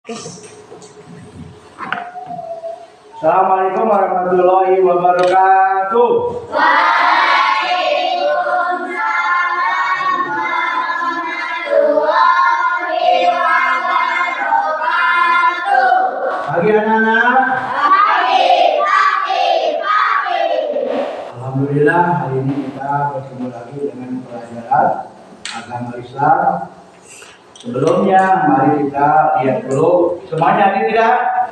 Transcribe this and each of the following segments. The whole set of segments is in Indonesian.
Assalamualaikum warahmatullahi wabarakatuh. Waalaikumsalam warahmatullahi wabarakatuh. Pagi anak-anak. Pagi. Alhamdulillah hari ini kita bertemu lagi dengan pelajaran agama Islam. Sebelumnya mari kita lihat dulu semuanya hadir tidak?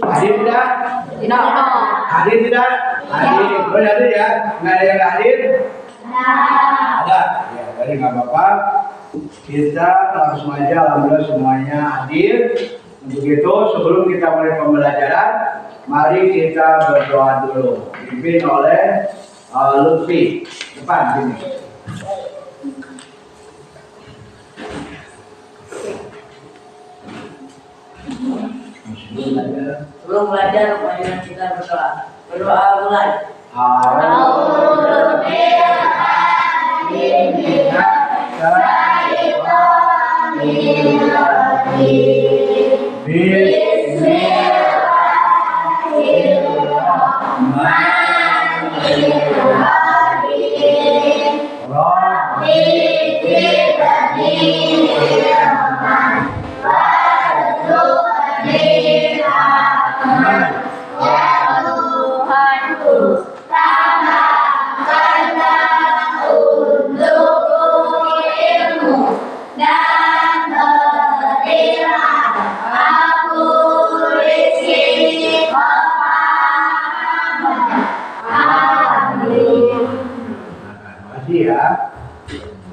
Hadir tidak? Tidak. Hadir tidak? Hadir. Boleh hadir ya? Nggak ada yang nggak hadir? Ada. Ya, jadi nggak apa-apa. Kita langsung aja, alhamdulillah semuanya hadir. Untuk itu sebelum kita mulai pembelajaran, mari kita berdoa dulu. Dipimpin oleh Lutfi. Depan sini. Sebelum belajar, marilah kita berdoa. Berdoa mulai.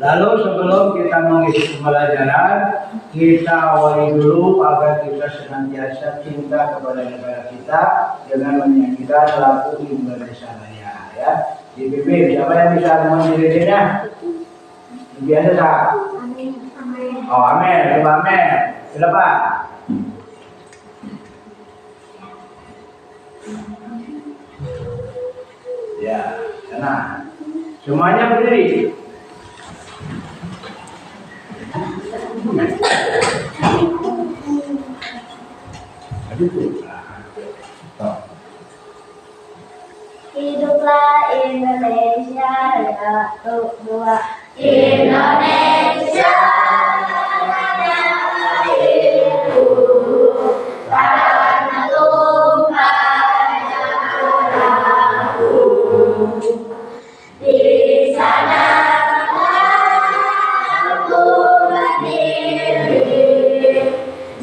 Lalu sebelum kita mengisi pembelajaran, kita awali dulu agar kita senantiasa cinta kepada negara kita dengan menyanyikan lagu Indonesia Raya. Ya, dipimpin siapa yang bisa mendirinya? Biasa tak? Oh, amin. Coba amin. Silakan. Ya, sana. Semuanya berdiri. Hiduplah Indonesia Raya. Dua. Indonesia Raya ibu, tanah tumpahnya darahku. Di sana aku berdiri,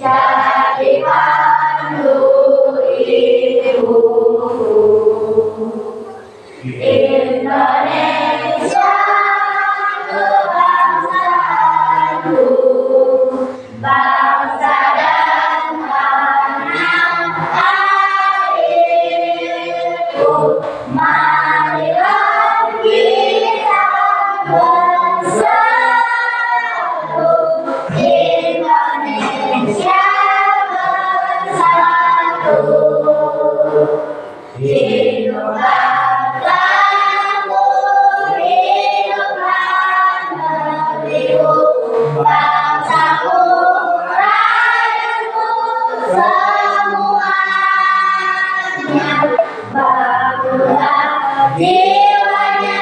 jadi pandu ibu. Indonesia kebangsaanku, bangsa dan tanah airku. Marilah kita bersatu, Indonesia bersatu. Hiduplah kamu, hiduplah negeriku, bangsaku, rakyatku, semuanya. Bangunlah jiwanya,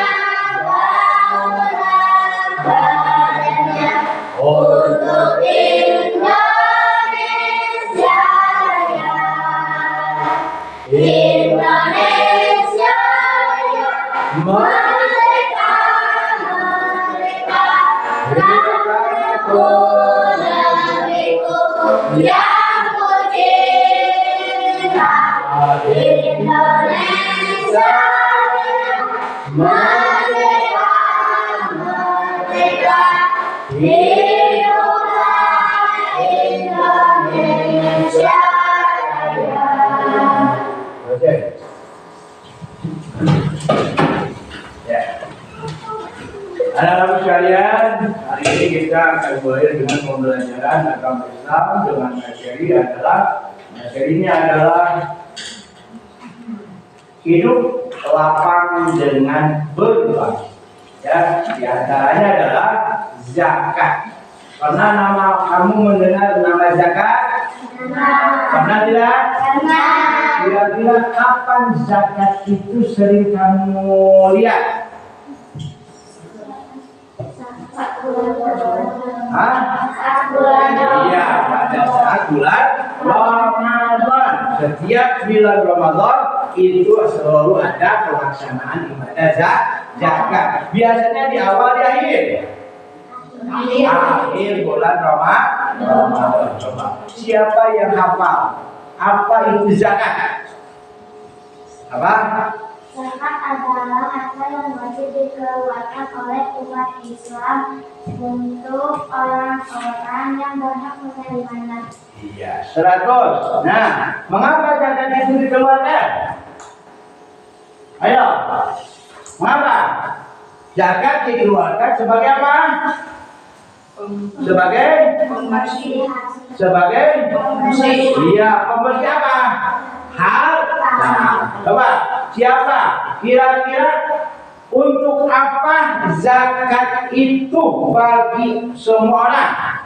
bangunlah badannya, untuk Indonesia Raya. Indonesia Raya, merdeka, merdeka, negeriku, negeriku yang ku cinta. Indonesia Raya, merdeka, merdeka, hiduplah Indonesia Raya. Oke. Ya. Anak-anak sekalian, hari ini kita akan mulai dengan pembelajaran agama Islam dengan materinya adalah hidup lapang dengan berbagi. Ya, diantaranya adalah zakat. Pernah kamu mendengar nama zakat? Pernah tidak? Kira-kira kapan zakat itu sering kamu lihat? Hah? Iya, pada saat bulan Ramadan. Setiap bulan Ramadan itu selalu ada pelaksanaan ibadah zakat. Biasanya di awal, di akhir. Akhir bulan Ramadan. Coba, siapa yang hafal? Apa itu zakat? Apa? Zakat adalah harta yang wajib dikeluarkan oleh umat Islam untuk orang-orang yang berhak menerimanya. Iya, 100. Nah, mengapa zakat itu dikeluarkan? Ayo, mengapa? Zakat dikeluarkan sebagai apa? Sebagai iya, pembersih apa? Harta. Coba, siapa? Kira-kira untuk apa zakat itu bagi semua orang?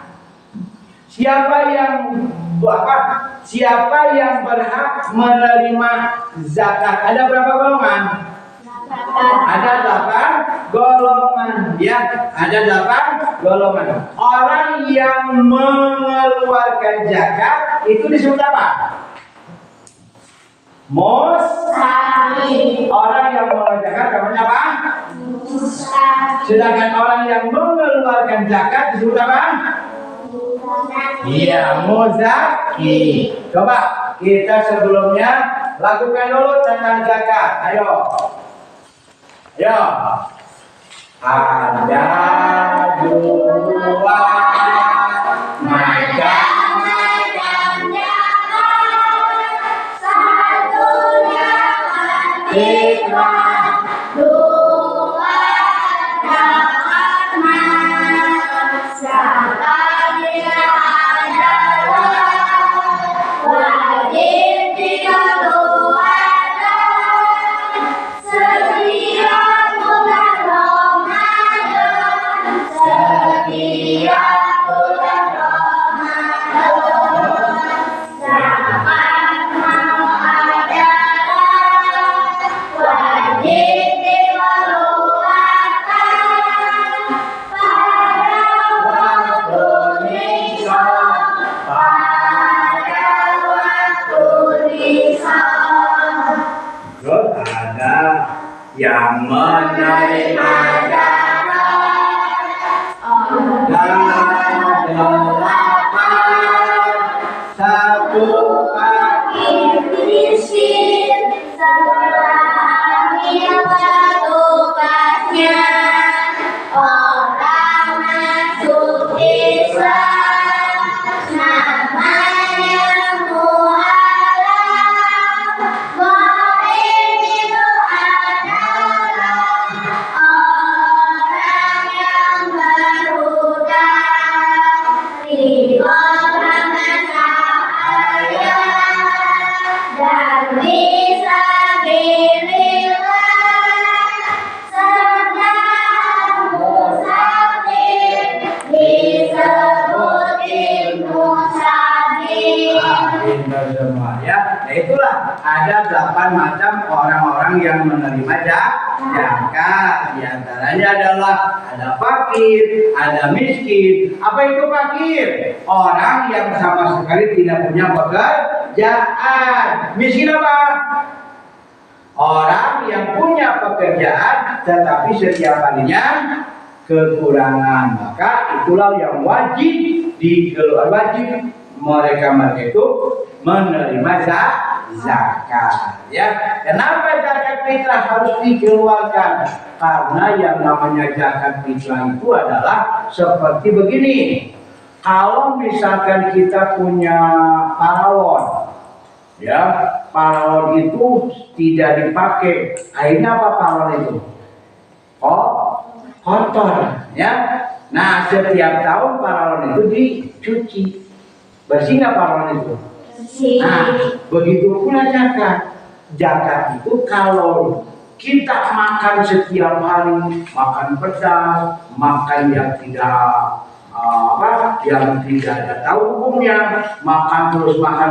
Siapa yang berhak menerima zakat? Ada berapa golongan? Ada 8 golongan, ya. Ada 8 golongan. Orang yang mengeluarkan zakat itu disebut apa? Musafir. Orang yang mengeluarkan zakat namanya apa? Musafir. Sedangkan orang yang mengeluarkan zakat disebut apa? Iya, muzaki. Coba kita sebelumnya lakukan dulu tentang zakat. Ayo. Ada 2 Macam-macam zakat, satunya fitrah, 2 zakat mal. Zakatnya adalah wajib dikeluarkan setiap bulan Ramadan, setiap bulan Ramadan. Zakat mal adalah wajib dikeluarkan pada waktu nisab, pada waktu nisab. Terus ada yang menerima zakat. Ada 8. 1 Fakir miskin sebelah amil petugasnya, orang masuk Islam namanya mualaf. Mu'min itu adalah orang yang berhutang ridho sama saya dan bisa bilillah. Sedang musafir disebut Ibnu Sabil. Pintar semua, ya. Nah, itulah ada 8 macam orang-orang yang menerima zakat. Di antaranya adalah ada fakir, ada miskin. Apa itu fakir? Orang yang sama sekali tidak punya pekerjaan. Miskin apa? Orang yang punya pekerjaan tetapi setiap harinya kekurangan, maka itulah yang wajib dikeluarkan, wajib mereka itu menerima zakat. Ya, kenapa zakat fitrah harus dikeluarkan? Karena yang namanya zakat fitrah itu adalah seperti begini. Kalau misalkan kita punya paralon, ya, paralon itu tidak dipakai, akhirnya apa paralon itu? Kotor, ya. Nah, setiap tahun paralon itu dicuci. Bersih nggak paralon itu? Bersih. Nah, begitu pula zakat. Zakat itu kalau kita makan setiap hari, makan pedas, makan yang tidak yang tidak ada tahu hukumnya, makan terus makan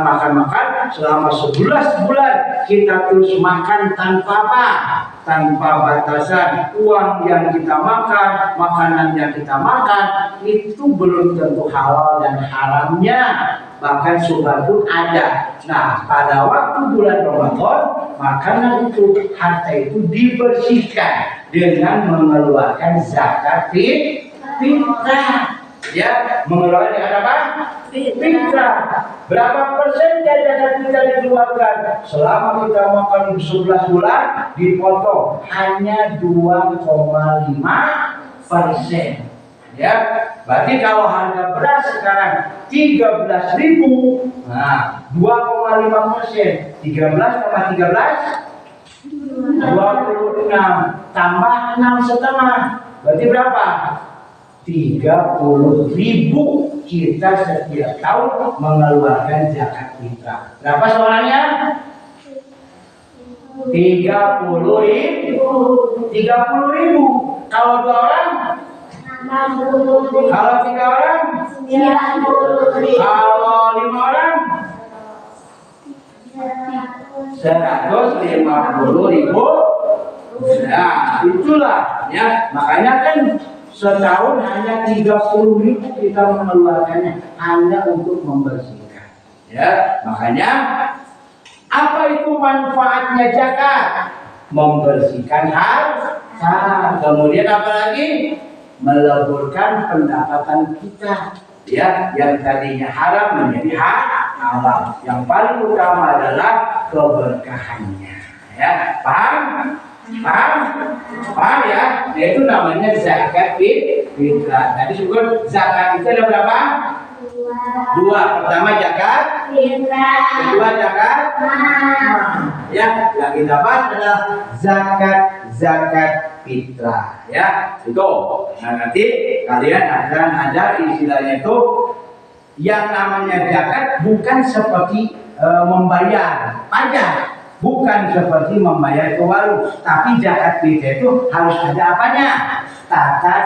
selama 11 bulan kita terus makan tanpa apa? Tanpa batasan. Uang yang kita makan, makanan yang kita makan itu belum tentu halal dan haramnya, bahkan subhat pun ada. Nah, pada waktu bulan Ramadan, makanan itu, harta itu dibersihkan dengan mengeluarkan zakat fitrah. Ya, mengeluarkan dengan apa? Fitrah. Berapa persen zakat fitrah dikeluarkan? Selama kita makan 11 bulan, dipotong hanya 2,5%. Ya, berarti kalau harga beras sekarang 13.000, nah 2,5%, 13,13, 26 tambah 6,5, berarti berapa? 30.000 kita setiap tahun mengeluarkan zakat fitrah. Berapa seorangnya? 30.000. Kalau 2 orang? 60.000. Kalau 3 orang? 90.000. Kalau 5 orang? 150.000. Nah, itulah ya. Makanya kan setahun hanya 30.000 kita mengeluarkannya hanya untuk membersihkan. Ya, makanya apa itu manfaatnya zakat? Membersihkan harta. Kemudian apa lagi? Meleburkan pendapatan kita. Ya, yang tadinya haram menjadi halal. Yang paling utama adalah keberkahannya. Ya, paham? Paham ya? Itu namanya zakat fitrah. Tadi sebut zakat itu ada berapa? 2. Pertama zakat Fitrah. kedua zakat ya, yang kita bahas adalah zakat fitrah ya. Itu nah, nanti kalian akan ada istilahnya itu yang namanya zakat bukan seperti membayar pajak, bukan seperti membayar ke warung, tapi zakat fitrah itu harus ada apanya? Tata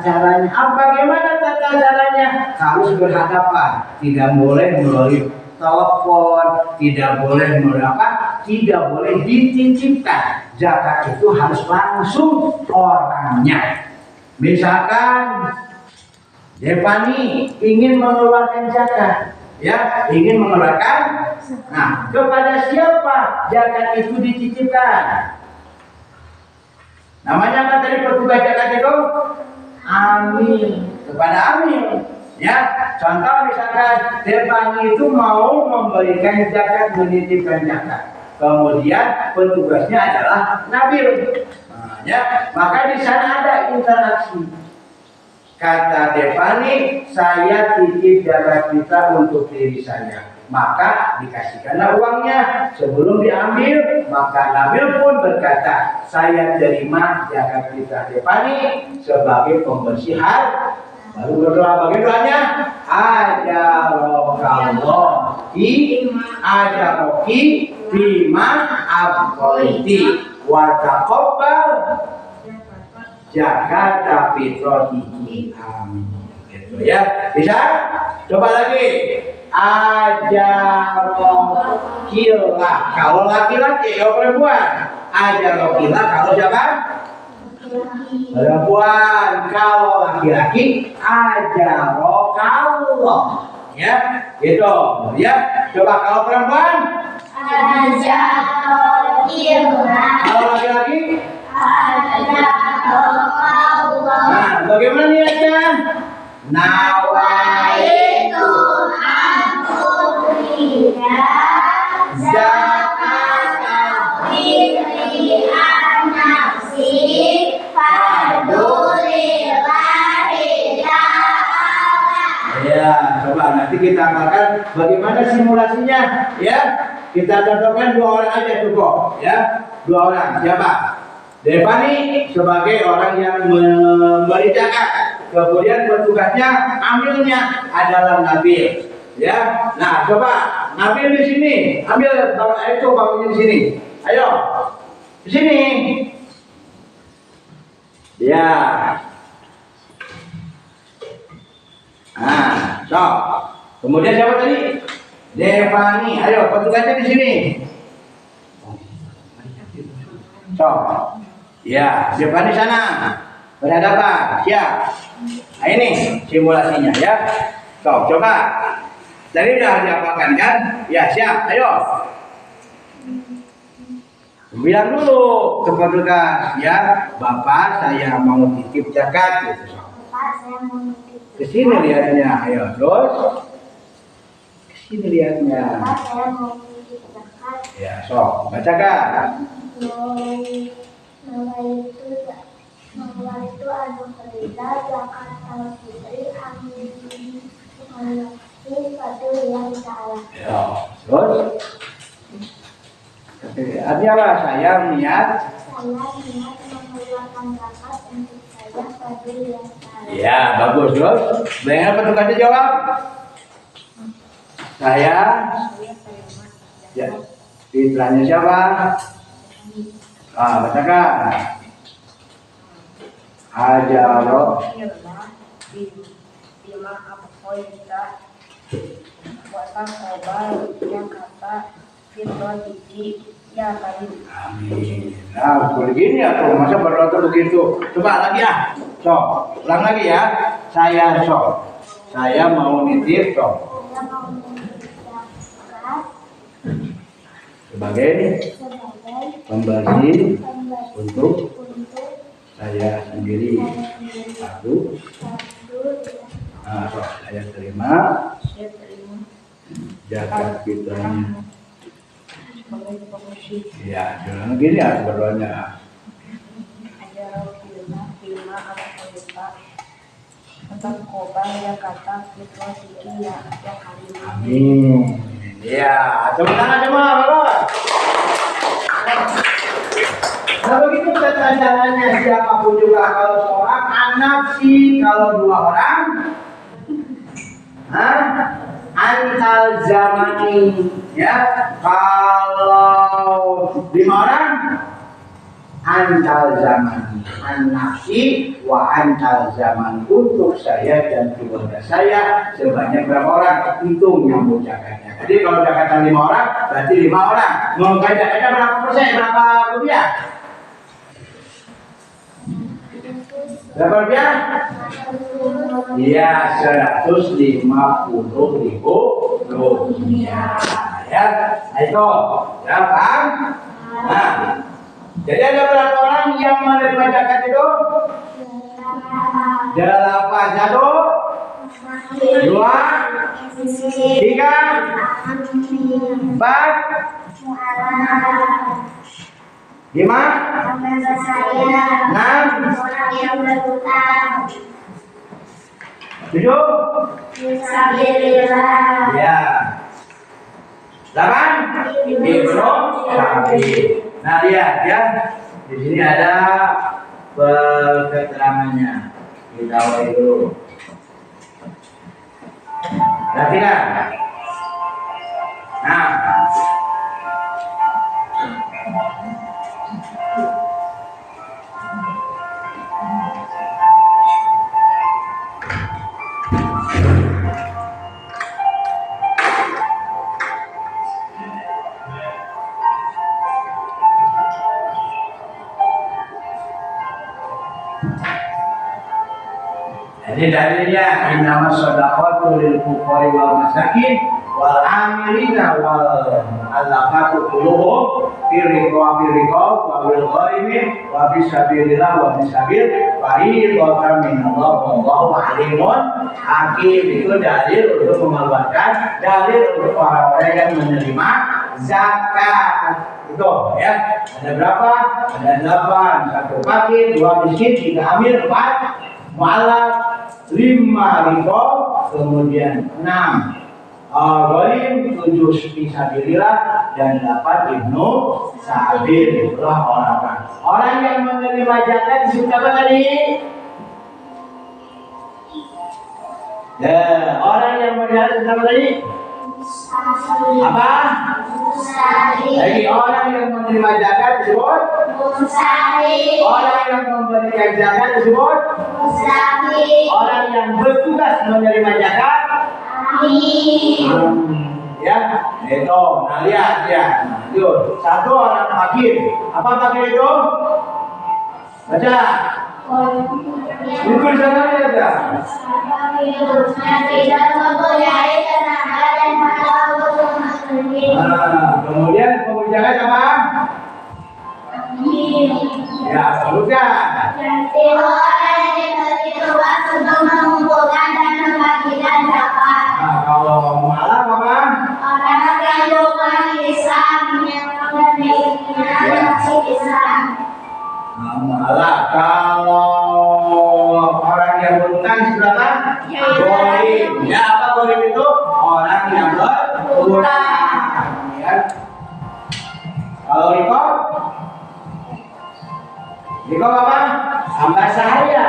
caranya. Bagaimana tata caranya? Harus berhadapan, tidak boleh melalui telepon, tidak boleh tidak boleh dititipkan. Zakat itu harus langsung orangnya. Misalkan Depani ingin mengeluarkan zakat, ya, ingin mengeluarkan. Nah, kepada siapa zakat itu dititipkan? Namanya apa tadi petugas zakat itu? Amil. Kepada amil. Ya, contoh misalkan Depani itu mau memberikan zakat, menitipkan zakat. Kemudian petugasnya adalah Nabil. Nah, ya, maka di sana ada interaksi. Kata Depani, saya titip zakat fitrah untuk diri saya. Maka dikasihkanlah uangnya. Sebelum diambil, maka Nabil pun berkata, saya terima zakat fitrah Depani sebagai pembersih harta. Lalu berdoa, bagaimana doanya? Ajaroki bima abqaiti wa taqabbal zakat fitratihi. Amin. Gitu ya. Bisa? Coba lagi. Ajarokilah kalau laki-laki, kalau perempuan. Ajarokilah kalau siapa? Perempuan. Kalau laki-laki ajarokallah. Ya, gitu. Ya, coba kalau perempuan Ajarokilah. kalau laki-laki Ajarokallah. nah, bagaimana niatnya? Nawaitu antukrida zakat fitri an-nafsi fadulillahi ta'ala. Ya, coba nanti kita akan bagaimana simulasinya, ya. Kita contohkan 2 orang aja cukup, ya. 2 orang. Siapa? Depani sebagai orang yang memberi zakat. Kemudian petugasnya, ambilnya adalah Nabil. Ya. Nah, coba Nabil di sini. Ambil itu bangunnya di sini. Ayo. Di sini. Ya. Nah, so. Kemudian siapa tadi? Devani. Ayo, petugasnya di sini. So. Ya, Devani sana. Berhadapan. Siap. Nah, ini simulasinya ya. So, coba. Tadi udah dihafalkan kan? Ya, siap. Ayo. Bilang dulu ke petugas ya, Bapak saya mau titip zakat gitu. Bapak, saya mau nitip Ke sini lihatnya, ayo terus. Ke sini lihatnya. Bapak, saya mau nitip zakat. Ya, so bacakan. Nama itu anu kerja zakat al-fitri amin fadil yang salah. Ya, terus. Artinya apa? Saya niat. Saya niat mengeluarkan zakat untuk saya fadil yang salah. Ya, bagus terus. Dengan petugasnya jawab. Saya. Ya, fitrahnya siapa? Bacakan. Hajaro. Bima Apoita Wasang Obal yang kata Firman Tiki ya kali. Amin. Nah, begini ya tuh, masa berdoa tuh begitu. Coba lagi ya. So, ulang lagi ya. Saya Saya mau nitip Saya mau nitip zakat sebagai sebagai pembagi pembagi untuk untuk saya sendiri. saya sendiri. Satu. Nah, so, saya terima Saya terima zakat fitrahnya. sebagai pengungsi Ya, jangan gini ya berdoanya. ajar Bima Apoita tentang Obal yang kata Firman Tiki ya kali. Amin. Ya, tepuk tangan semua, Bapak. Nah, begitu tata caranya siapapun juga, kalau seorang anak sih, kalau dua orang, antal zamani, ya. Kalau 5 orang, antal zamani, an-nafsi wa antal zaman, untuk saya dan keluarga saya sebanyak berapa orang? Hitung yang mau zakatnya. Jadi kalau zakatnya 5 orang, berarti 5 orang. Mau zakatnya berapa persen? Berapa rupiah? Berapa rupiah? Iya, 150.000 rupiah. Ya, itu. Ya, paham? Nah, jadi ada berapa orang yang menerima zakat itu? 8. 1, 2, 3, 4, 5, 6, Orang yang berhutang 7, Fisabilillah. ya. 8, Ibnu Sabil. Nah, lihat ya. Di sini ada keterangannya. Kita awali dulu. Perhatikan. Nah, jadi dalilnya innama shadaqatu lil fuqara wal masakin wal amilina wal alaqatu qulubuhum fi riqab wa bil gharimi wa fi sabilillah wa fi sabil fariidatan min Allah wallahu alimun hakim. Itu dalil untuk mengeluarkan, dalil untuk orang-orang yang menerima zakat. Itu ya. Ada berapa? Ada 8. 1 fakir, 2 miskin, 3 amil, 4 mu'alaf, 5 riba, kemudian 6 gharim, 7 fisabilillah, dan 8 ibnu sabil. Itulah orang-orang. Orang yang menerima zakat disebut apa tadi? Orang yang menerima zakat apa tadi? Apa? Jadi orang yang menerima zakat disebut orang yang memberikan zakat disebut orang yang bertugas menerima zakat. Ya, itu. Nah, lihat ya. Itu satu orang fakir. Apa fakir itu? Baca. Buku di sana ada. Kemudian pembicaraan apa? Ya, sebutkan. Nah, kalau malam apa? Nah, malah kalau orang yang berutang seberapa? Gorim. Ya, apa gorim itu? Orang yang berutang. Ya. Kalau Riko apa? Hamba saya.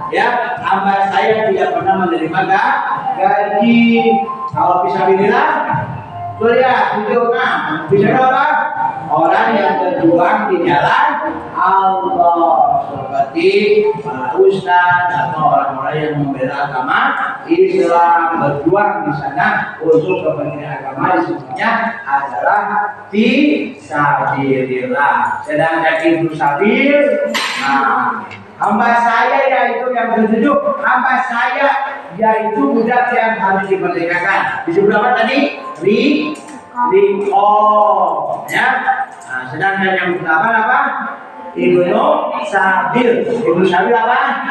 Ya, hamba saya tidak pernah menerima gaji. Kalau fisabilillah, tuh lihat video kan. Bisa apa? Orang yang berjuang di jalan Allah, seperti para ustadz atau orang-orang yang membela agama Islam, berjuang di sana untuk kepentingan agama disebutnya adalah fisabilillah. Sedangkan itu sabil, nah, hamba saya yaitu yang bertujuh, hamba saya yaitu budak yang harus dimerdekakan. Disebut apa tadi? Ya. Nah, sedangkan yang pertama apa? Ibnu Sabil. Ibnu Sabil apa?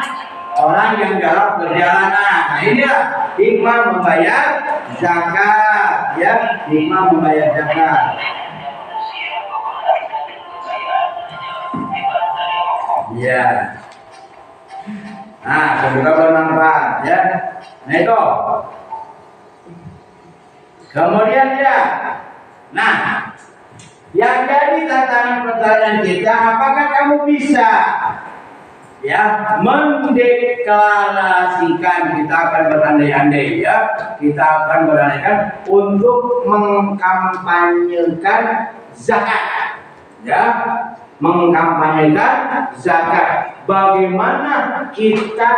Orang yang dalam perjalanan. Nah, inilah hikmah membayar zakat, ya, hikmah membayar zakat. Ya. Nah, semoga bermanfaat, ya. Nah, itu. Kemudian ya. Nah, yang jadi tantangan pertanyaan kita, apakah kamu bisa ya mendeklarasikan, kita akan berandai-andai ya, kita akan berandaikan untuk mengkampanyekan zakat, ya, mengkampanyekan zakat. Bagaimana kita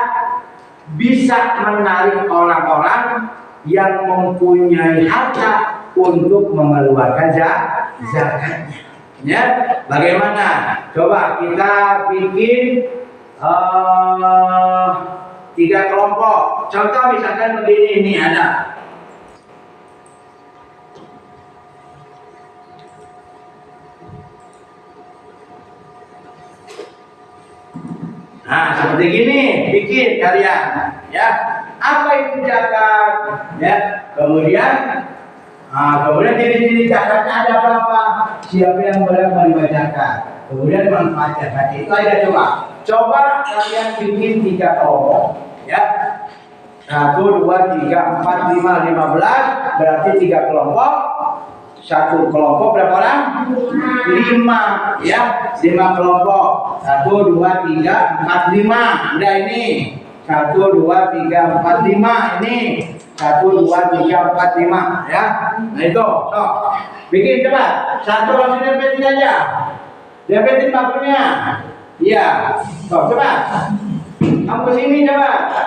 bisa menarik orang-orang yang mempunyai harta untuk mengeluarkan zakatnya, ya? Bagaimana? Coba kita bikin 3 kelompok. Contoh misalkan begini, ini ada. Nah, seperti gini, bikin kalian, ya. Apa itu zakat? Ya, kemudian ciri-ciri zakatnya ada berapa? Siapa yang boleh menerima zakat? Kemudian manfaat zakat itu ada coba kalian bikin 3 kelompok, ya. 1, 2, 3, 4, 5, 15, berarti 3 kelompok. 1 kelompok berapa orang? 5, ya. 5 kelompok. 1, 2, 3, 4, 5. Udah ini. 1, 2, 3, 4, 5. Ini 1, 2, 3, 4, 5, ya. Nah itu, so bikin coba. 1 langsung dempetin aja. Dempetin pakunya. Iya. So, coba. Kamu sini coba.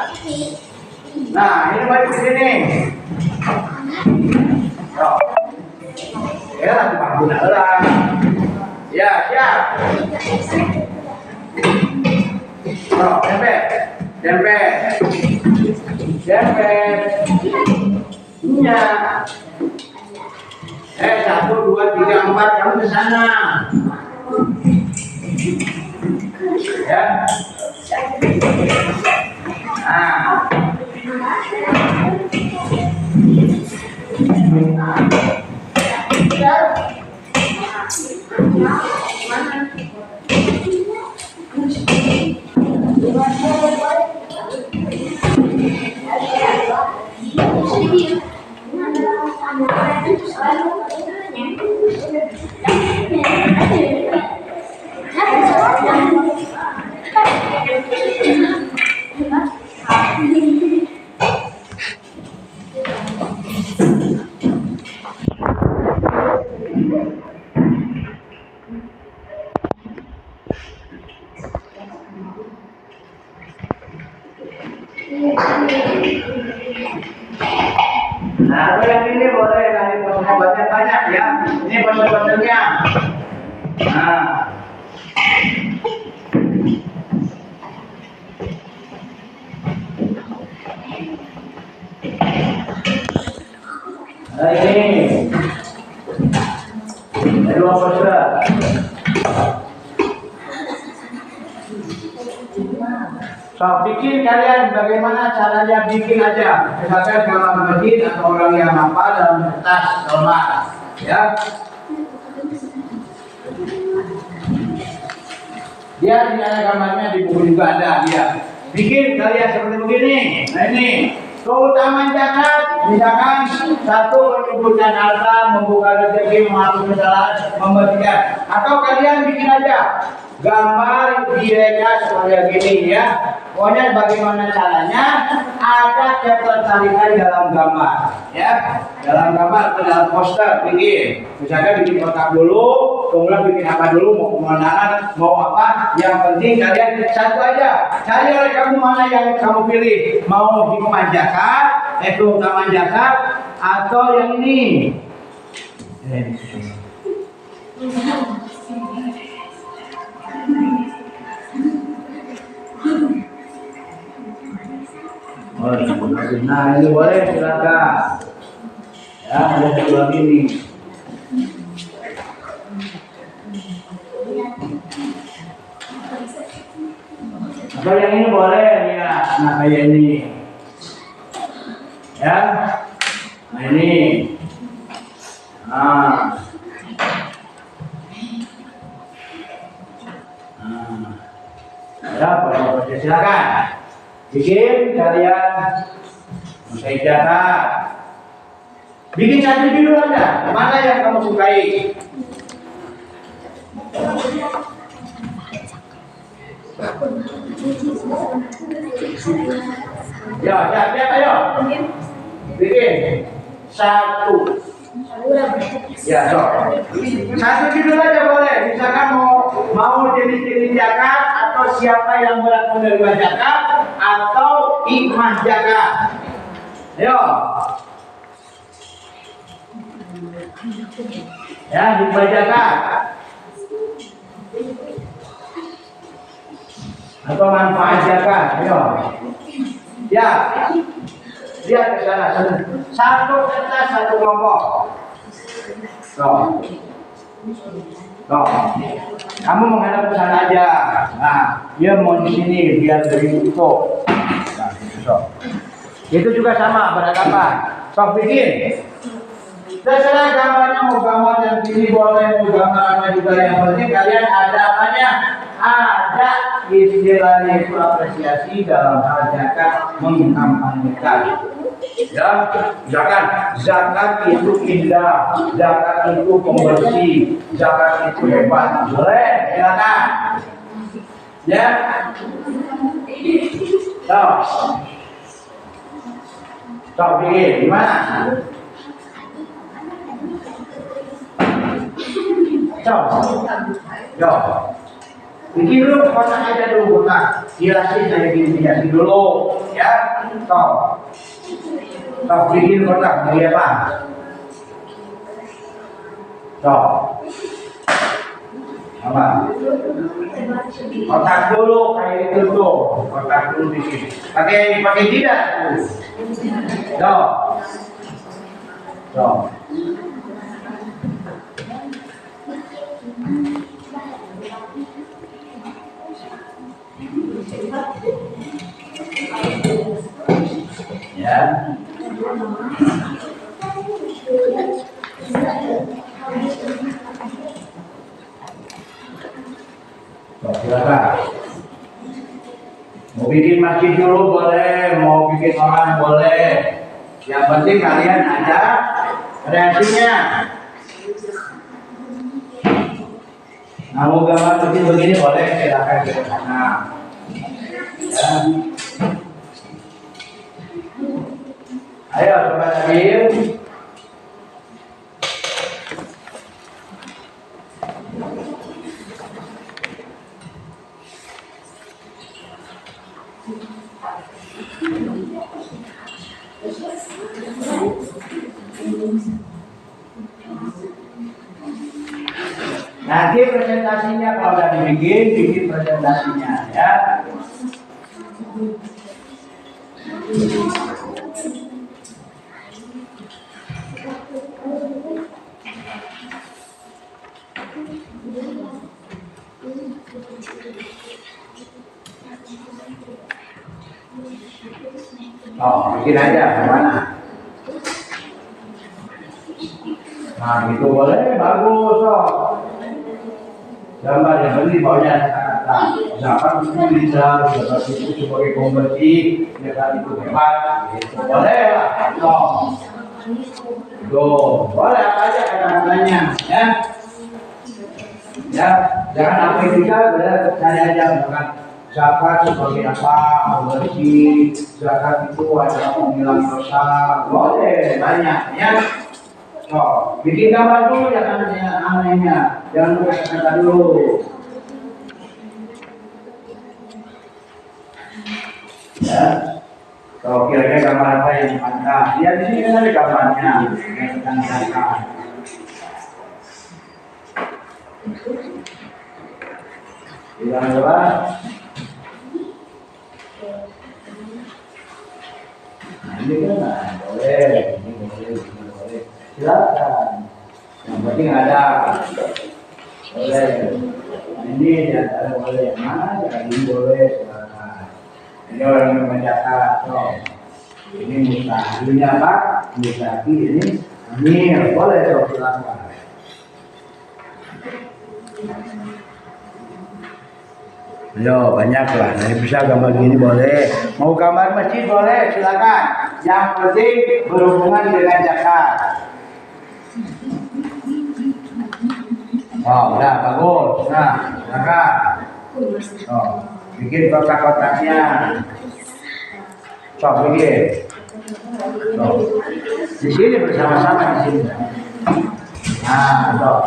Nah, ini balik ke sini. So. Ya, nanti paku orang. Ya, siap. So, dempet. Iya. 1, 2, 3, 4, kamu ke sana. Ya. Nah. ya. Ini pose-posenya. Nah. Nah ini. Dua pose. So, bikin kalian bagaimana caranya bikin aja. Misalkan gambar masjid atau orang yang hafal dalam kertas lembar, ya. Dia tidak ada gambarnya di buku juga ada dia. Bikin kalian seperti begini. Nah ini keutamaan zakat, misalkan satu menyebutkan harta, membuka rezeki, menghapus kesalahan, membersihkan. Atau kalian bikin aja gambar mereka seperti gini ya. Pokoknya bagaimana caranya ada ketertarikan dalam gambar ya. Dalam gambar atau dalam poster bikin. Misalkan bikin kotak dulu, kemudian bikin apa dulu, mau pemandangan, mau apa. Yang penting kalian satu aja. Cari oleh kamu mana yang kamu pilih. Mau hikmah zakat, keutamaan zakat, atau yang ini. Nah ini boleh silakan. Ya ada satu lagi nih. Atau yang ini boleh ya. Nah kayak ini. Ya. Nah ini. Nah. Ya, boleh silakan. Bikin kalian mosaik zakat. Bikin satu dulu aja. Mana yang kamu sukai? Ya, ayo. Bikin satu. Ya, so. Satu judul aja boleh. Misalkan mau jenis-jenis zakat atau siapa yang berat menerima zakat atau hikmah zakat. Ayo. Ya, hikmah zakat. Atau manfaat zakat. Ayo. Ya. Lihat ke sana. Satu kertas, satu kelompok. Kamu menghadap ke sana aja. Nah, dia mau di sini biar lebih utuh. Nah, gitu, itu juga sama berhadapan. Sok bikin. Terserah gambarnya mau gambar yang sini boleh, mau gambar apa juga yang penting kalian ada apanya. Ada istilahnya itu apresiasi dalam hal zakat mengkampanyekan. Ya, zakat itu indah, zakat itu pembersih, zakat itu hebat. Boleh, silakan. Ya. Sok bikin gimana? Yo. Bikin dulu kotak aja dulu kotak. Hiasin saya hiasin dulu, ya. Sok bikin kotak dari apa? Apa? Kotak dulu kayak itu tuh. Kotak dulu bikin. Pakai tidak. Ya. Silakan. Mau bikin masjid dulu boleh, mau bikin orang boleh. Yang penting kalian ada kreasinya. Nah, mau gambar masjid begini boleh, silakan ke sana. Ya. Ayo coba lagi. Nanti presentasinya kalau udah bikin presentasinya ya. Oh, bikin aja gimana? Nah, gitu boleh, bagus kok. Gambar yang penting baunya kata-kata. Zakat itu bisa, zakat itu sebagai konversi, zakat itu hebat. Gitu. Boleh lah, tuh, boleh apa aja kata-katanya, ya. Ya, jangan apa juga, boleh cari aja bukan zakat sebagai apa, konversi, zakat itu adalah penghilang dosa, boleh banyak, ya. Oh, bikin gambar dulu jangan anehnya, jangan kata dulu. Ya, kalau kira-kira gambar apa yang pantas, ya di sini kan ada gambarnya, yang tentang zakat. Bilang jelas. Nah, ini kan boleh, ini boleh, ini boleh. Silakan. Yang penting ada. Boleh. Ini diantara boleh. Mana ini boleh. Silakan. Ini orang yang mencatat. So, ini mustahilnya apa? Mustahil ini. Amir. Boleh. So, silakan. Ayo banyak lah. Nah, bisa gambar gini boleh. Mau gambar masjid boleh. Silakan. Yang penting berhubungan dengan zakat. Oh, udah bagus. Nah, silakan. Oh, bikin kotak-kotaknya. Sok bikin. Di sini bersama-sama di sini. Nah, sok.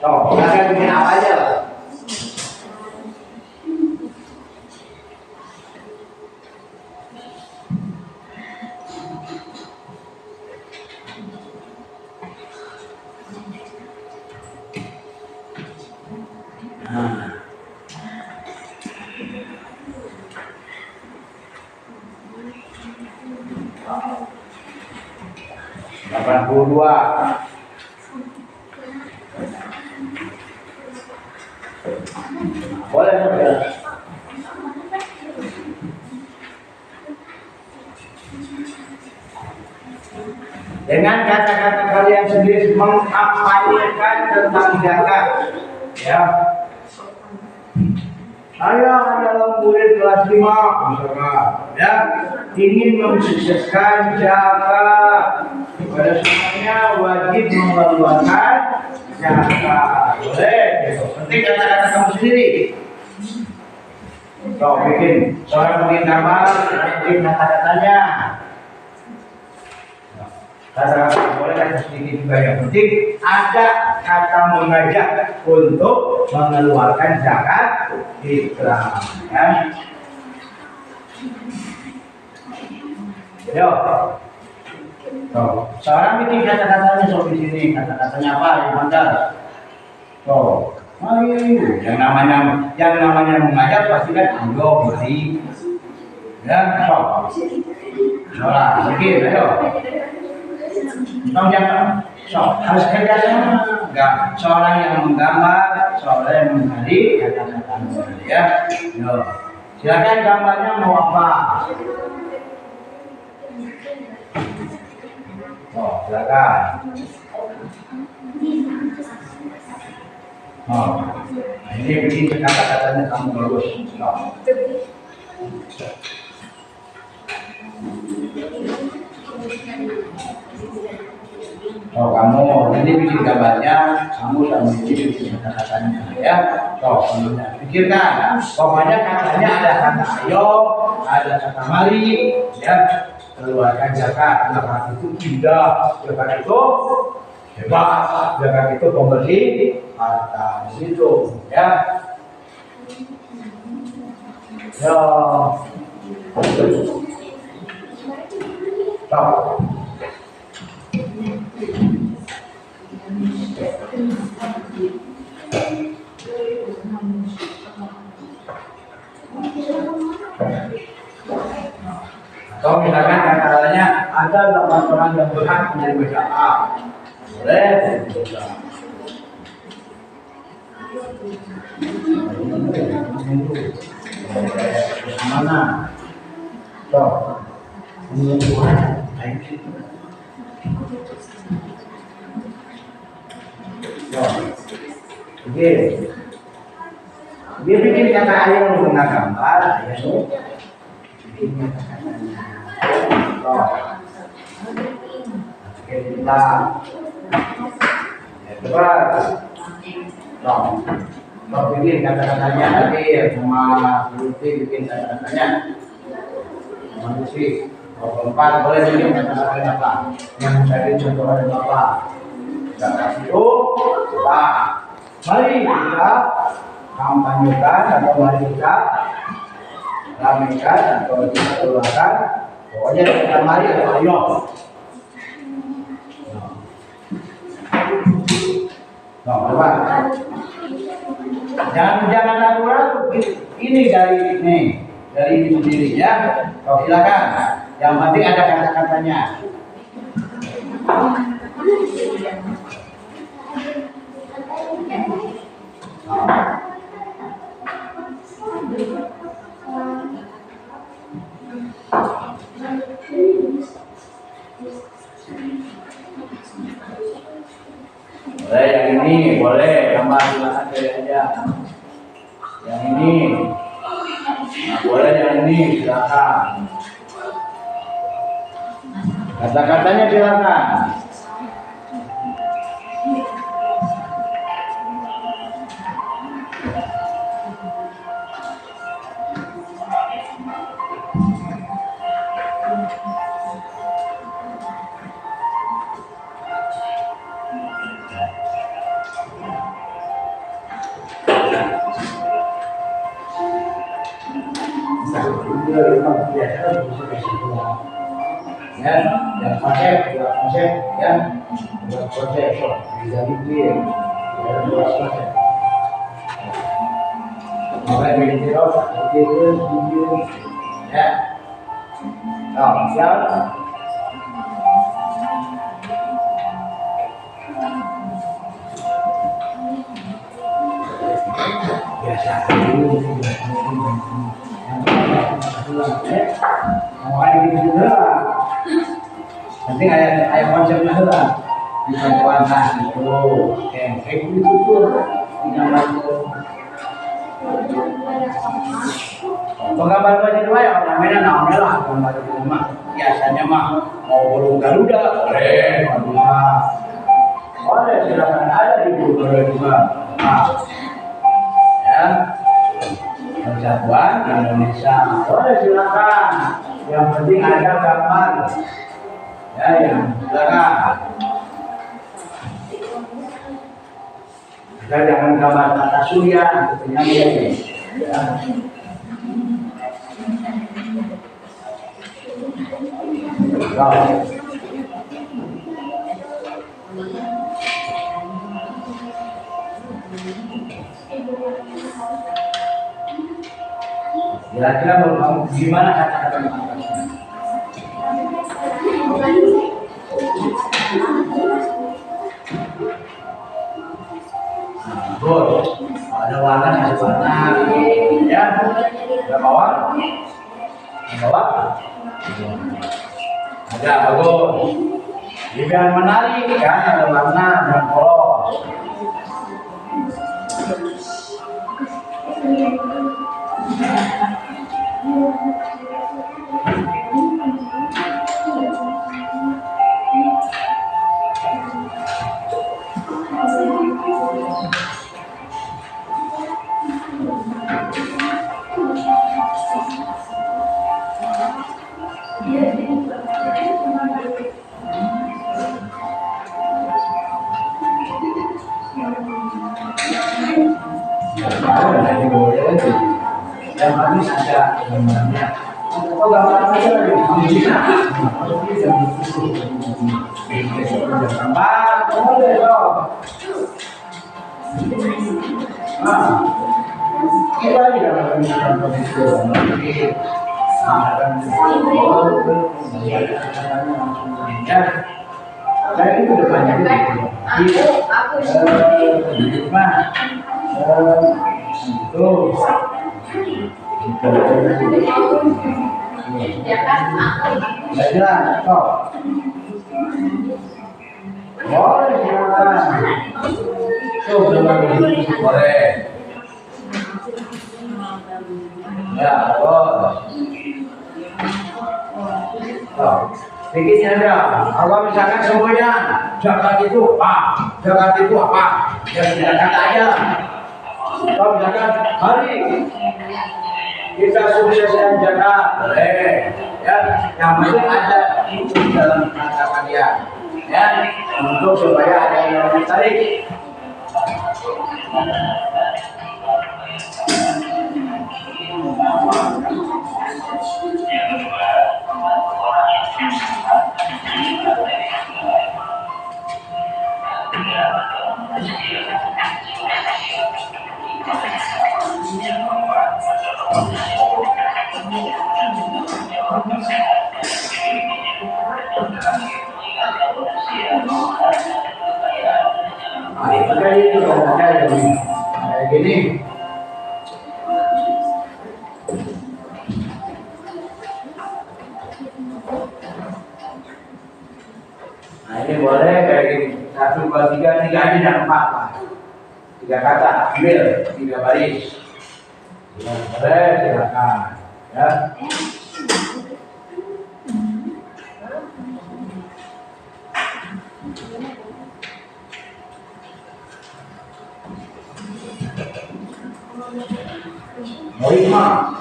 Oh, kalian bikin apa aja lah. Nah. 82. Boleh, boleh. Dengan kata-kata kalian sendiri mengkampanyekan tentang zakat, ya. Saya adalah murid kelas 5, misalkan, ya, ingin mensukseskan zakat. Pada semuanya wajib mengeluarkan zakat. Boleh, gitu. Penting kata-kata kamu sendiri. Bikin seorang bikin gambar, bikin kata-katanya. Kata-kata boleh kata sedikit juga, yang penting ada kata mengajak untuk mengeluarkan zakat fitrah. Ya. Yo. Seorang bikin kata-katanya di sini, kata-katanya apa yang mandar. Ayo, yang namanya mengajak pasti kan anggo, mari. Ya, bikin, ayo. Jangan harus kerjasama. Enggak, seorang yang menggambar, seorang yang menari, kata-kata ya. Yo, silakan gambarnya mau apa? Silakan. Nah, ini bikin kata-katanya kamu bagus. Kamu ini bikin gambarnya, kamu sama ini bikin kata-katanya, ya. Pikirkan. Pokoknya katanya ada kata ayo, ada kata mari, ya. Keluarkan zakat itu tidak, zakat itu Hebat, jangan itu pemberi harta itu ya. Ya. Stop. Atau misalkan katanya ada 8 orang yang berhak menjadi masyarakat, boleh. Mana? Stop. Ini Tuhan. Oke. Dia bikin kata ayam menggunakan gambar, ya so. Bikin kata-katanya. Oke, kita. Ya, coba. Kalau bikin kata-katanya tadi sama Lutfi bikin kata-katanya. Manusia. Kalau 4 boleh bikin kata-katanya apa? Yang tadi contohnya apa? Kita kasih itu, mari kita kampanyekan atau mari kita ramaikan atau kita keluarkan. Pokoknya kita mari atau ayo. Coba. Jangan ragu-ragu. Ini dari ini sendiri ya. Kau silakan. Yang penting ada kata-katanya. Boleh yang ini, boleh tambah silakan aja. Yang ini, nah, boleh yang ini silakan. Kata-katanya silakan. Ya, yang konsep, ya, buat konsep, bisa bikin, ya, buat konsep. Mulai dari zero, video, ya. Nah, siap. Biasa dulu, mau ada gitu juga. Penting ayat konsepnya lah. Di perempuan itu, kayak gitu tuh, tinggal lagi. Penggambar baju dua ya namanya lah gambar itu mah. Biasanya mah mau burung Garuda boleh, boleh silakan ada di burung Garuda juga. Nah, ya. Persatuan Indonesia boleh silakan. Yang penting ada gambar. Ya, silakan. Kita jangan gambar kata surya, penyanyi. Ya. Kira-kira gimana kata-kata mengatasnya? Bagus. Ada warna kasih warna, ya. Ada bawah, ada bagus. Biar menarik kan, ada warna dan polos. Jadi boleh lagi. Yang manis ada gambarnya. Oh gambarnya ada di Cina. Gambar boleh dong. Nah, kita di dalam gambar itu ya. Saya itu udah banyak boleh. Ya, sedikitnya ada. Kalau misalkan semuanya zakat itu apa? Ya silakan aja. Kalau misalkan hari kita sukseskan zakat, boleh. Ya, yang penting ada itu dalam kata kalian. Ya, untuk supaya ada yang menarik. Makanya itu kayak gini. Nah ini boleh kayak gini. 1, 2, 3, 3 aja dan 4 lah. 3 kata ambil 3 baris. Ya, boleh silakan. Ya.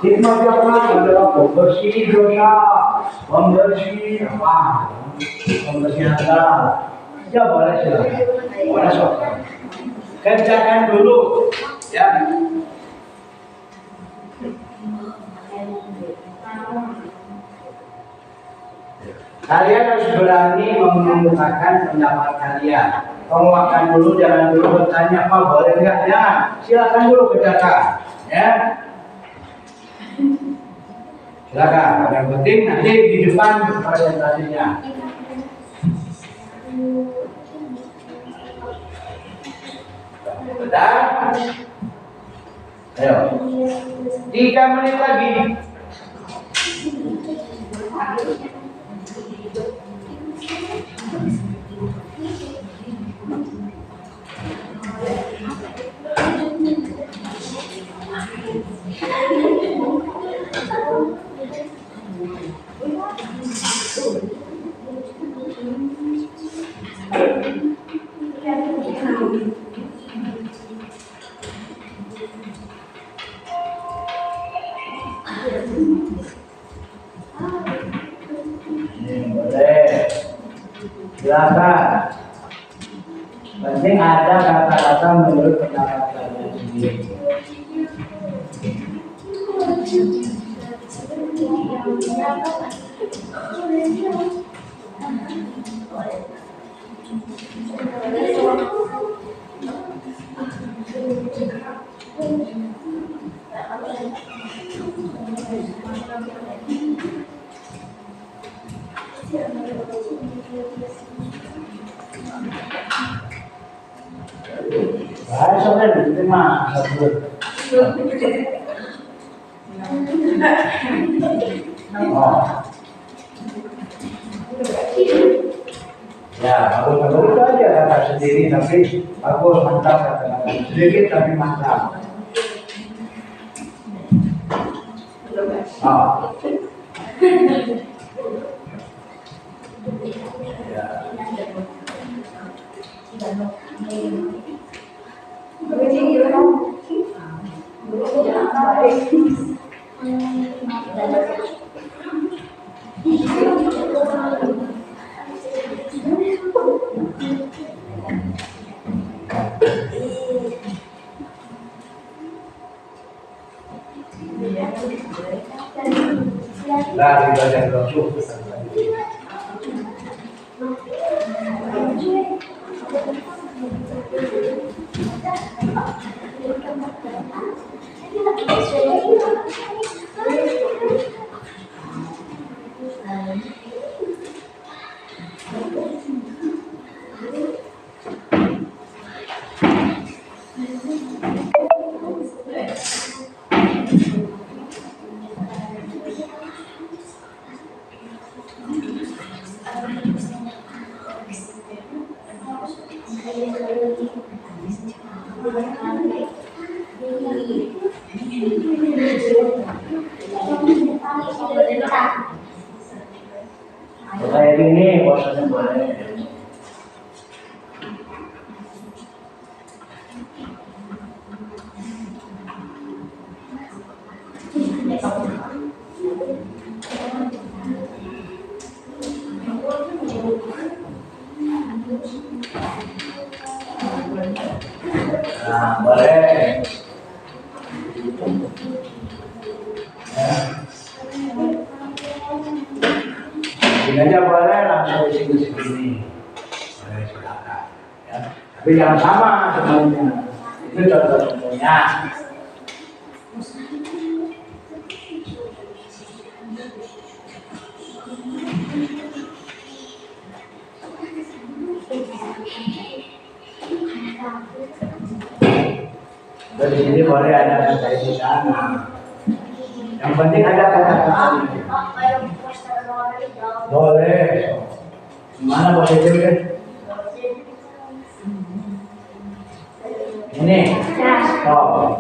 Hikmah Tuhan adalah membersih dosa, membersih apa? Membersih hati. Ya boleh silakan. Boleh sok. Kerjakan dulu, ya. Kalian harus berani mengungkapkan pendapat kalian. Penguakan dulu, jangan dulu bertanya apa boleh nggak ya. Silakan dulu kerjakan, ya. Silakan. Yang penting nanti di depan presentasinya. Sudah? Ayo. 3 menit lagi. Boleh. Silakan. Penting ada kata-kata menurut pendapat kalian sendiri. Baik, saudara, terima kasih. Oh. Ya, bagus itu aja kata sendiri, tapi bagus, mantap kata-kata sedikit tapi mantap. Oh. Ya. Dari badan rojuh. Kayak gini bosannya boleh. Nah, boleh. Ini aja boleh langsung di sini. Boleh silakan. Ya. Tapi jangan sama semuanya. Itu contoh-contohnya. Dari sini boleh ada kata di sana. Yang penting ada kata-kata ini. Boleh. Mana boleh juga? Ini. Oh.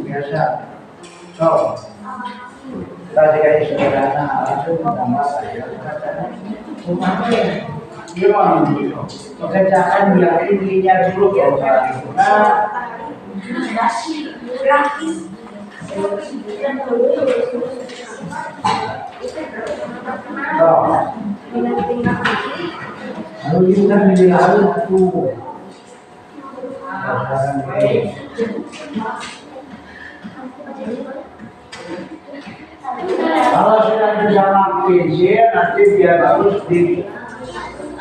Biasa. So, kita dikasih sederhana langsung tambah saya gimana? Pekerjaan biar dirinya dulu ya. Nah, gratis. Lalu kita menjadi tuh. Kalau sudah bisa makin nanti dia harus di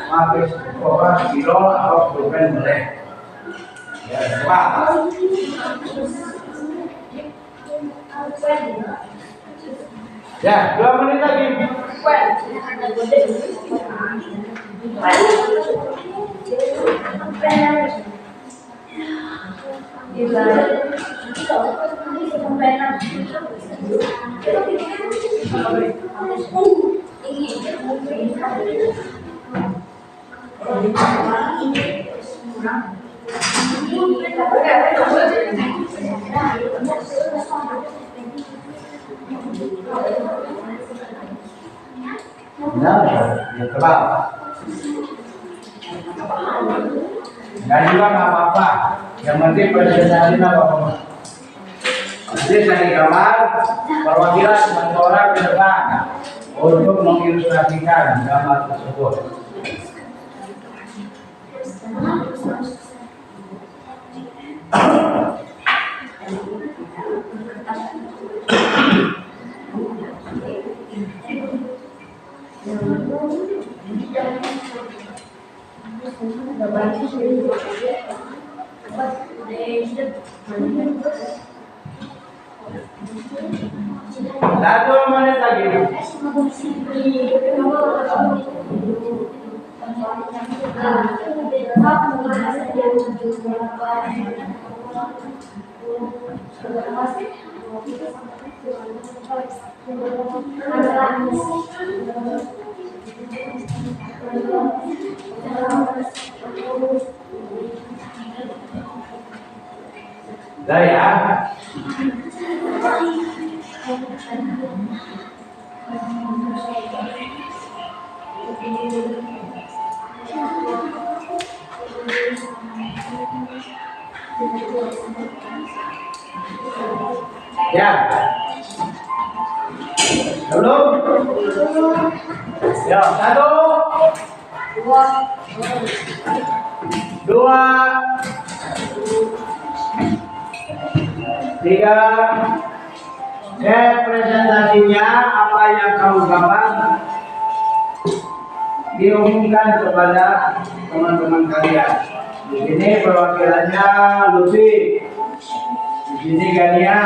makin orang kilo atau bukan boleh. Ya, Pak. Ya, 2 menit lagi. Nah, yang tebal. Dan juga nggak apa-apa. Yang penting presentasi apa-apa. Nanti saya di kamar, perwakilan satu orang ke depan untuk mengilustrasikan gambar tersebut. Satu menit lagi. Dah ya. Ya. Belum? Ya, 1, 2, 3. Representasinya apa yang kamu gambar diumumkan kepada teman-teman kalian. Di sini perwakilannya Lutfi, di sini Gania,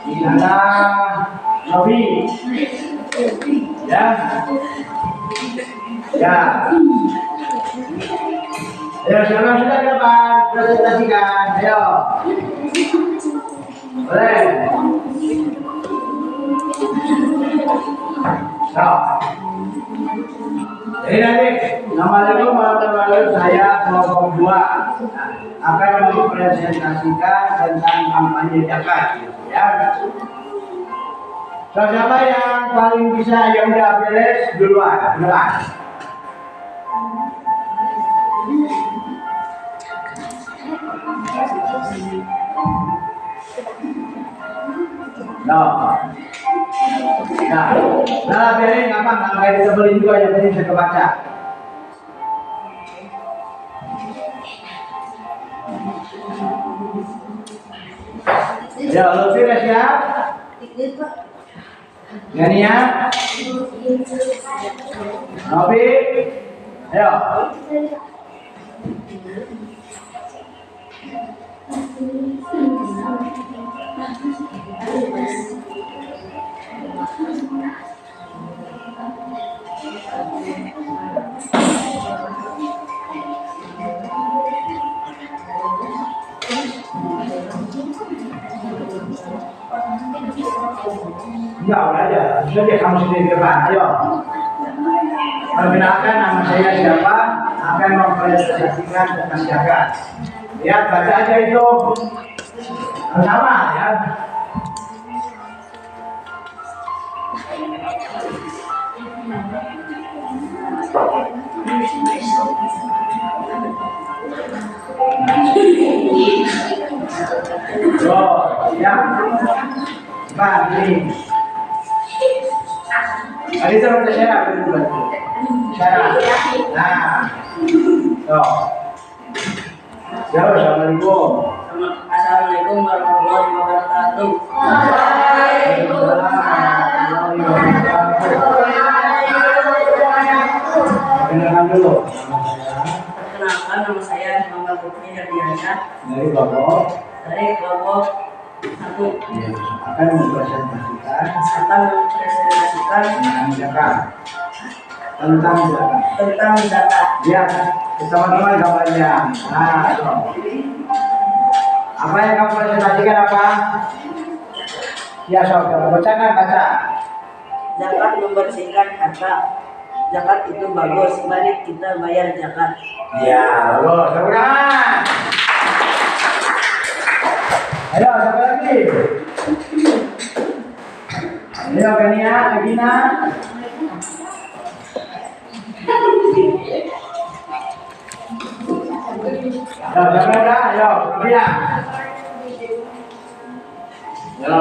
di sana Novi, ya, ya. Ayo, siapa sudah ke depan presentasikan, ayo. Boleh. Nah. Jadi nanti Assalamualaikum warahmatullahi wabarakatuh. Saya kelompok 2 akan mempresentasikan tentang kampanye zakat, ya. So, siapa yang paling bisa yang udah beres duluan? Nah, biarin gampang, nggak kayak ditebelin juga, yang penting bisa kebaca. Ya, Lutfi udah siap? Gania? Novi? Ayo. Ya udah aja, sudah kamu sendiri ke depan, ayo. Perkenalkan nama saya siapa, akan mempresentasikan tentang zakat. Ya, baca aja itu sama ya. Ya. Pak, ini. Tadi terus saya dulu. Syarat. Nah. Tuh. Ya, assalamualaikum. Assalamualaikum warahmatullahi wabarakatuh. Perkenalkan dulu. Perkenalkan, nama saya Muhammad Lutfi Herdiansyah Dari kelompok. dari kelompok 1. Ya, akan mempresentasikan tentang zakat. Tentang zakat. Ya, teman-teman gambarnya. Nah, so. Apa yang kamu presentasikan apa? Ya, sob, baca. Zakat membersihkan harta. Zakat itu bagus, mari kita bayar zakat. Ya, bagus. Sebenarnya. Ayo, siapa lagi? Ayo, Gania, Agina. Ayo, siapa dah? Ayo, Gania. Ayo.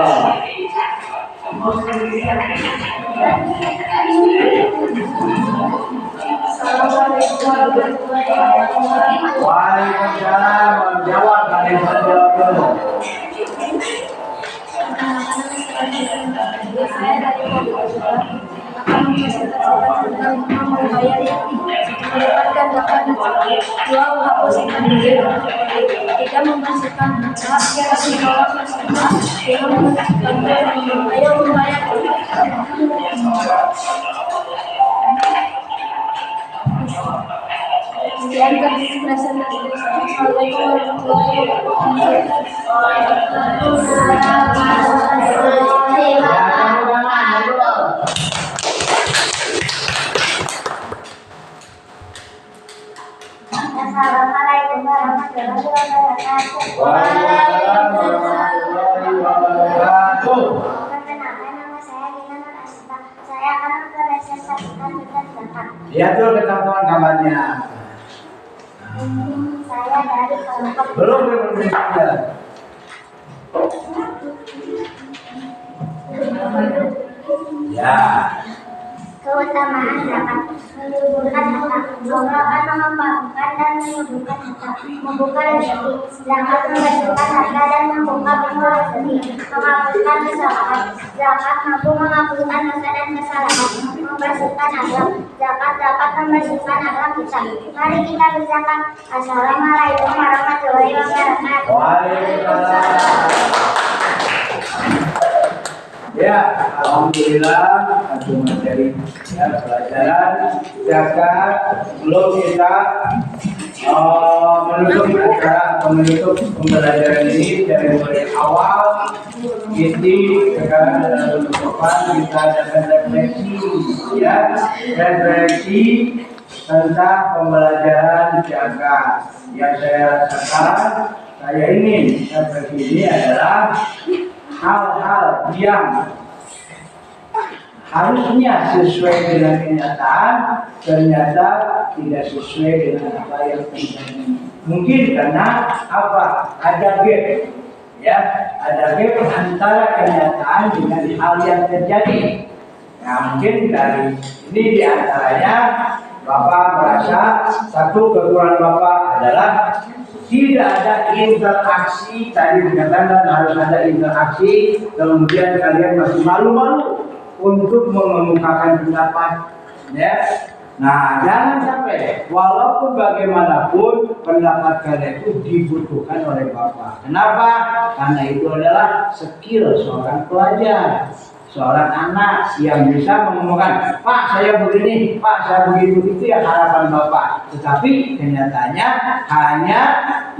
Waalaikumsalam. Jawab, kalian jawab dulu. Saya dari kelompok 2 akan mempresentasikan tentang membayar mendapatkan zakat dan zakat. 2. Menghapuskan riba. 3. Membersihkan harta. 4. Menolak masalah. 5. Membersihkan riba. Ayo membayar zakat. Sekian presentasi saya. Assalamualaikum warahmatullahi wabarakatuh. Ya, teman-teman, ayo. Assalamualaikum warahmatullahi wabarakatuh. Waalaikumsalam warahmatullahi wabarakatuh. Perkenalkan, nama saya Dina Nur Asita. Saya akan mempresentasikan tentang zakat. Lihat dulu ketentuan kamarnya. Saya dari kelompok Belum berbicara. Ya. keutamaan zakat. Menyuburkan harta. Allah akan membangunkan dan menyuburkan harta. Membuka rezeki. Zakat membersihkan harta dan membuka pintu rezeki. Menghapuskan kesalahan. Zakat mampu menghapuskan dosa dan kesalahan. Membersihkan akhlak. Zakat dapat membersihkan akhlak kita. Mari kita berzakat. Assalamualaikum warahmatullahi wabarakatuh. Waalaikumsalam. Ya, alhamdulillah ada materi ya, pelajaran zakat. Belum kita menutup acara atau menutup pembelajaran ini dari mulai awal. Ini sekarang dalam depan kita adakan refleksi ya, refleksi tentang pembelajaran zakat. Yang saya rasakan, saya ingin refleksi ini adalah hal-hal yang harusnya sesuai dengan kenyataan ternyata tidak sesuai dengan apa yang terjadi. Mungkin karena apa? Ada gap, ya, ada gap antara kenyataan dengan hal yang terjadi. Nah, mungkin dari ini diantaranya Bapak merasa satu kekurangan Bapak adalah tidak ada interaksi. Tadi dikatakan harus ada interaksi, kemudian kalian masih malu-malu untuk mengemukakan pendapat, ya. Nah, jangan sampai walaupun bagaimanapun pendapat kalian itu dibutuhkan oleh Bapak. Kenapa? Karena itu adalah skill seorang pelajar, seorang anak yang bisa mengumumkan, Pak saya begini, Pak saya begitu, itu yang harapan Bapak. Tetapi kenyataannya hanya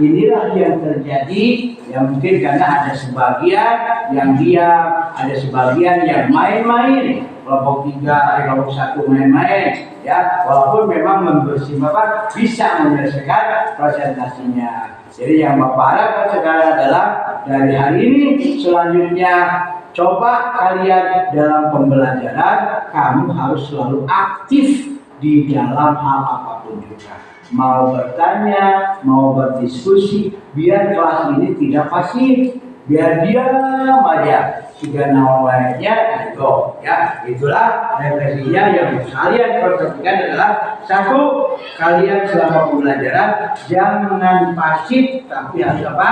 inilah yang terjadi. Yang mungkin karena ada sebagian yang diam, ada sebagian yang main-main. Kelompok 3, kelompok 1 main-main, ya. Walaupun memang membersih Bapak bisa menyelesaikan presentasinya. Jadi yang Bapak harapkan sekarang adalah dari hari ini selanjutnya, coba kalian dalam pembelajaran kamu harus selalu aktif di dalam hal apapun juga. Mau bertanya, mau berdiskusi, biar kelas ini tidak pasif, biar diam aja. Jika nawainya itu, ya, itulah refleksinya yang kalian perhatikan adalah satu, kalian selama pembelajaran jangan pasif tapi harus apa?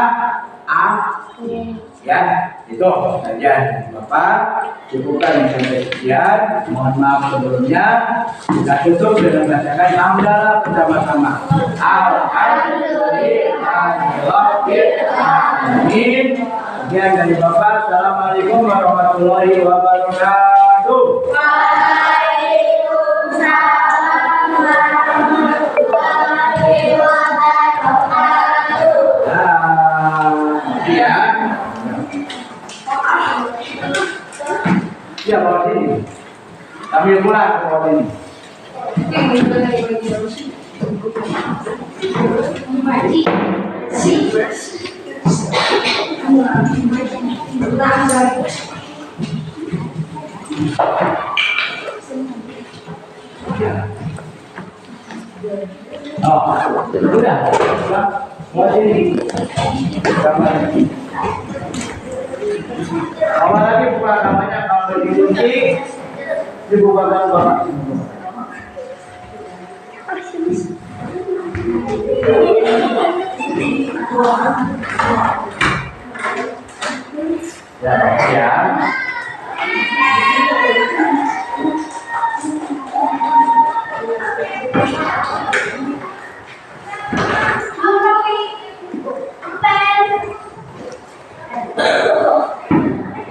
Aktif. Ya, itu saja Bapak. Cukupkan sampai sekian. Mohon maaf sebelumnya. Kita tutup dengan bacakan hamdalah bersama-sama. Alhamdulillahirrahmanirrahim. Sekian dari Bapak. Assalamualaikum warahmatullahi wabarakatuh. Waalaikumsalam warahmatullahi wabarakatuh. Ya. Ya, bawa sini. Ambil pulang ke bawah sini. Oh, udah. Bawa sini. Gambar. Awal lagi buka namanya, kalau dikunci dibukakan Bapak. Ya, ya.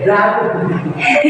Ya.